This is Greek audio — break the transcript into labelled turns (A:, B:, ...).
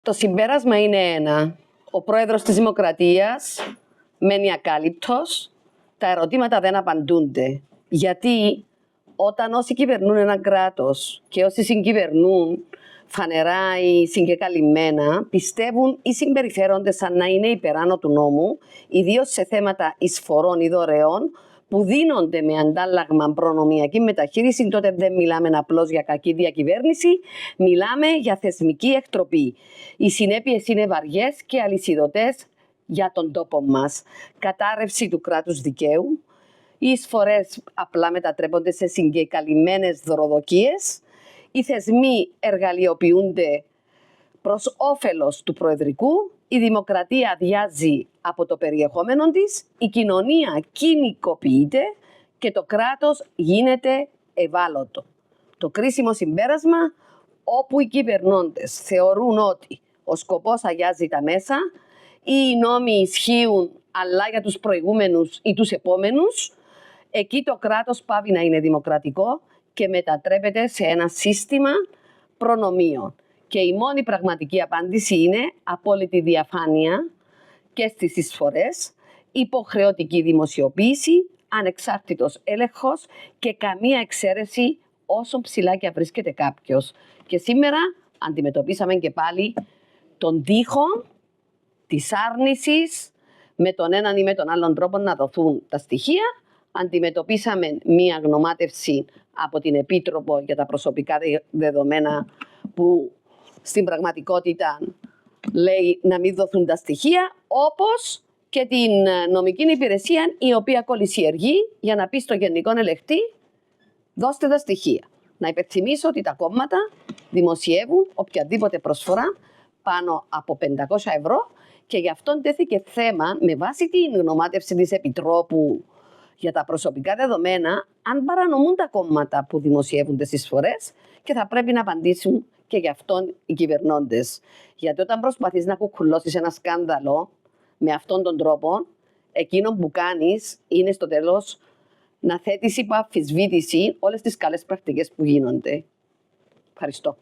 A: Το συμπέρασμα είναι ένα. Ο πρόεδρος της Δημοκρατίας μένει ακάλυπτος, τα ερωτήματα δεν απαντούνται. Γιατί όταν όσοι κυβερνούν ένα κράτος και όσοι συγκυβερνούν φανερά ή συγκεκαλυμμένα, πιστεύουν ή συμπεριφέρονται σαν να είναι υπεράνω του νόμου, ιδίως σε θέματα εισφορών ή δωρεών, που δίνονται με αντάλλαγμα προνομιακή μεταχείριση, τότε δεν μιλάμε απλώς για κακή διακυβέρνηση, μιλάμε για θεσμική εκτροπή. Οι συνέπειες είναι βαριές και αλυσιδωτές για τον τόπο μας. Κατάρρευση του κράτους δικαίου, οι εισφορές απλά μετατρέπονται σε συγκεκαλυμμένες δωροδοκίες, οι θεσμοί εργαλειοποιούνται προς όφελος του προεδρικού, η δημοκρατία αδειάζει από το περιεχόμενο της, η κοινωνία κοινικοποιείται και το κράτος γίνεται ευάλωτο. Το κρίσιμο συμπέρασμα, όπου οι κυβερνώντες θεωρούν ότι ο σκοπός αγιάζει τα μέσα ή οι νόμοι ισχύουν αλλά για τους προηγούμενους ή τους επόμενους, εκεί το κράτος πάβει να είναι δημοκρατικό και μετατρέπεται σε ένα σύστημα προνομίων. Και η μόνη πραγματική απάντηση είναι απόλυτη διαφάνεια και στις εισφορές, υποχρεωτική δημοσιοποίηση, ανεξάρτητος έλεγχος και καμία εξαίρεση όσο ψηλά και βρίσκεται κάποιος. Και σήμερα αντιμετωπίσαμε και πάλι τον τοίχο της άρνησης με τον έναν ή με τον άλλον τρόπο να δοθούν τα στοιχεία. Αντιμετωπίσαμε μία γνωμάτευση από την Επίτροπο για τα προσωπικά δεδομένα που στην πραγματικότητα λέει να μην δοθούν τα στοιχεία, όπως και την νομική υπηρεσία η οποία κολυσιεργεί για να πει στο Γενικό Ελεγκτή δώστε τα στοιχεία. Να υπενθυμίσω ότι τα κόμματα δημοσιεύουν οποιαδήποτε προσφορά πάνω από 500 ευρώ και γι' αυτόν τέθηκε θέμα με βάση την γνωμάτευση της Επιτρόπου για τα προσωπικά δεδομένα, αν παρανομούν τα κόμματα που δημοσιεύουν τις εισφορές και θα πρέπει να απαντήσουν και γι' αυτόν οι κυβερνώντες. Γιατί όταν προσπαθείς να κουκουλώσεις ένα σκάνδαλο με αυτόν τον τρόπο, εκείνο που κάνεις είναι στο τέλος να θέτεις υπό αμφισβήτηση όλες τις καλές πρακτικές που γίνονται. Ευχαριστώ.